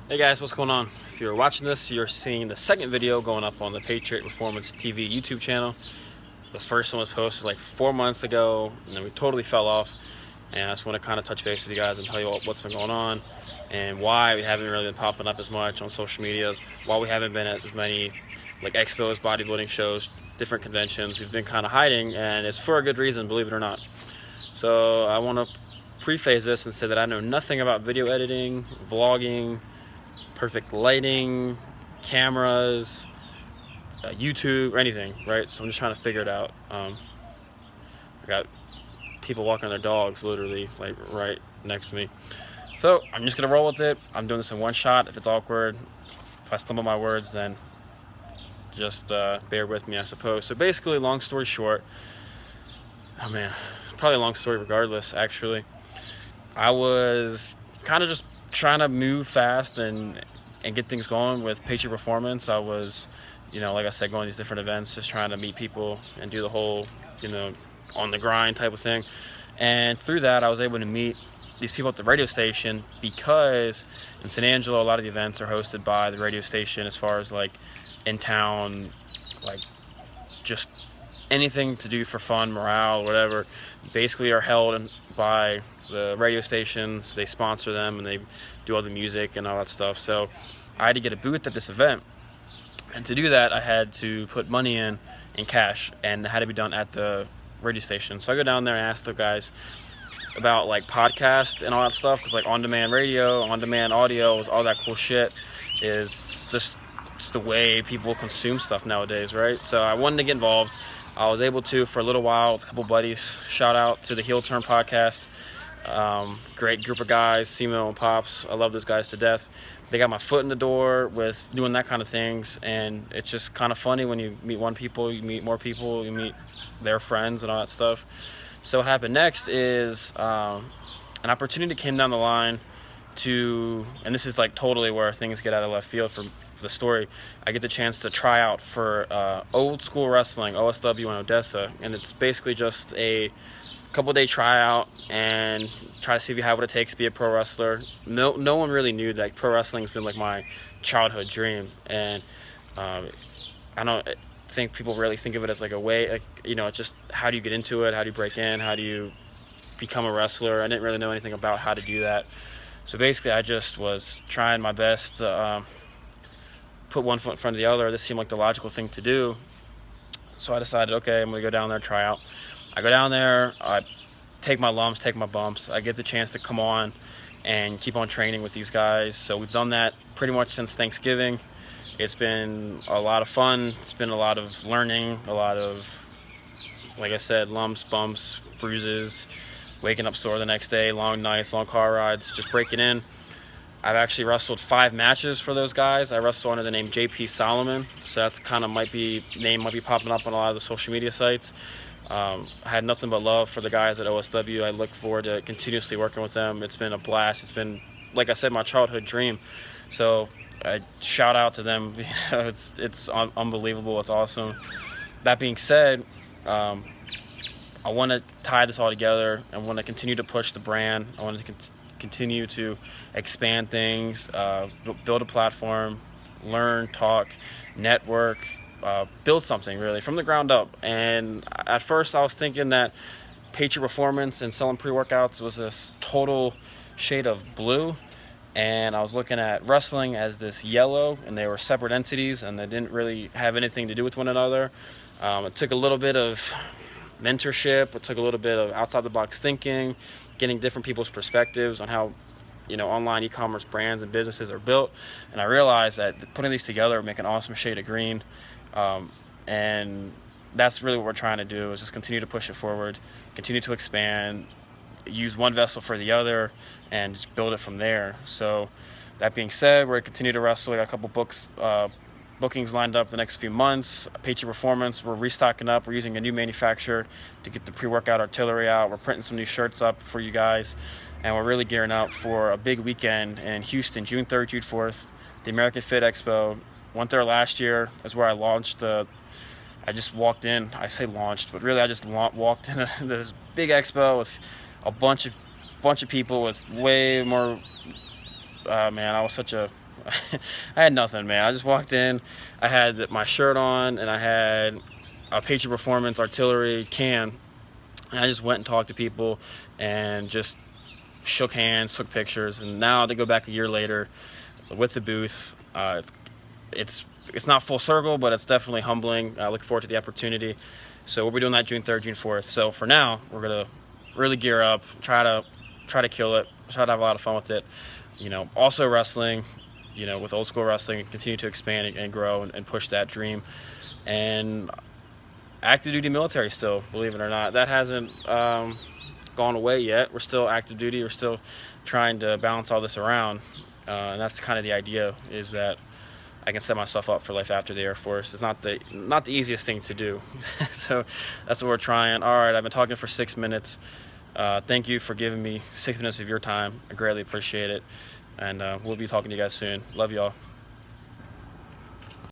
Hey guys, what's going on? If you're watching this, you're seeing the second video going up on the Patriot Performance TV YouTube channel. The first one was posted like 4 months ago, and then we totally fell off. And I just want to kind of touch base with you guys and tell you what's been going on and why we haven't really been popping up as much on social medias, why we haven't been at as many like expos, bodybuilding shows, different conventions. We've been kind of hiding, and it's for a good reason, believe it or not. So I want to preface this and say that I know nothing about video editing, vlogging, perfect lighting, cameras, YouTube, or anything, right? So I'm just trying to figure it out. I got people walking their dogs literally like right next to me. So I'm just gonna roll with it. I'm doing this in one shot. If it's awkward, if I stumble my words, then just bear with me, I suppose. So basically, long story short, oh man, it's probably a long story regardless, actually. I was kind of just trying to move fast and get things going with Patriot Performance. I was, like I said, going to these different events, just trying to meet people and do the whole, on the grind type of thing. And through that, I was able to meet these people at the radio station, because in San Angelo, a lot of the events are hosted by the radio station, as far as like in town, like just anything to do for fun, morale, whatever, basically are held by the radio stations. They sponsor them and they do all the music and all that stuff. So I had to get a booth at this event, and to do that I had to put money in cash, and it had to be done at the radio station. So I go down there and ask the guys about like podcasts and all that stuff, because like on-demand radio, on-demand audio, all that cool shit is just the way people consume stuff nowadays, right? So I wanted to get involved. I was able to for a little while with a couple buddies. Shout out to the Heel Turn podcast. Great group of guys, Simo and Pops. I love those guys to death. They got my foot in the door with doing that kind of things, and it's just kind of funny when you meet one people, you meet more people, you meet their friends and all that stuff. So what happened next is an opportunity came down the line to, and this is like totally where things get out of left field for the story. I get the chance to try out for Old School Wrestling, OSW in Odessa, and it's basically just a couple-day tryout and try to see if you have what it takes to be a pro wrestler. No one really knew that pro wrestling has been like my childhood dream, and I don't think people really think of it as like a way, like, it's just how do you get into it, how do you break in, how do you become a wrestler. I didn't really know anything about how to do that. So basically I just was trying my best to put one foot in front of the other. This seemed like the logical thing to do. So I decided, okay, I'm gonna go down there and try out. I go down there, I take my lumps, take my bumps. I get the chance to come on and keep on training with these guys. So we've done that pretty much since Thanksgiving. It's been a lot of fun. It's been a lot of learning, a lot of, like I said, lumps, bumps, bruises, waking up sore the next day, long nights, long car rides, just breaking in. I've actually wrestled 5 matches for those guys. I wrestle under the name JP Solomon, so that's kind of might be popping up on a lot of the social media sites. I had nothing but love for the guys at OSW. I look forward to continuously working with them. It's been a blast. It's been, like I said, my childhood dream. So I shout out to them. It's unbelievable. It's awesome. That being said, I want to tie this all together. I want to continue to push the brand. I want to continue to expand things, build a platform, learn, talk, network, build something really from the ground up. And at first I was thinking that Patriot Performance and selling pre-workouts was this total shade of blue, and I was looking at wrestling as this yellow, and they were separate entities and they didn't really have anything to do with one another. It took a little bit of mentorship, it took a little bit of outside the box thinking, getting different people's perspectives on how online e-commerce brands and businesses are built, and I realized that putting these together would make an awesome shade of green. And that's really what we're trying to do, is just continue to push it forward, continue to expand, use one vessel for the other, and just build it from there. So that being said, we're going to continue to wrestle. We got a couple bookings lined up the next few months. Patriot Performance, we're restocking up. We're using a new manufacturer to get the pre-workout artillery out. We're printing some new shirts up for you guys, and we're really gearing up for a big weekend in Houston, June 3rd, June 4th, the American Fit Expo. Went there last year. That's where I launched I just walked in. I say launched, but really I just walked into this big expo with a bunch of people with way more man, I was such a I had nothing, man. I just walked in, I had my shirt on, and I had a Patriot Performance artillery can, and I just went and talked to people and just shook hands, took pictures. And now to go back a year later with the booth, it's not full circle, but it's definitely humbling. I look forward to the opportunity. So we'll be doing that June 3rd, June 4th. So for now, we're gonna really gear up, try to kill it, try to have a lot of fun with it. You know, also wrestling, you know, with Old School Wrestling, continue to expand and grow and push that dream. And active duty military still, believe it or not, that hasn't gone away yet. We're still active duty. We're still trying to balance all this around, and that's kind of the idea, is that I can set myself up for life after the Air Force. It's not the easiest thing to do. So that's what we're trying. All right, I've been talking for 6 minutes. Thank you for giving me 6 minutes of your time. I greatly appreciate it. And we'll be talking to you guys soon. Love y'all.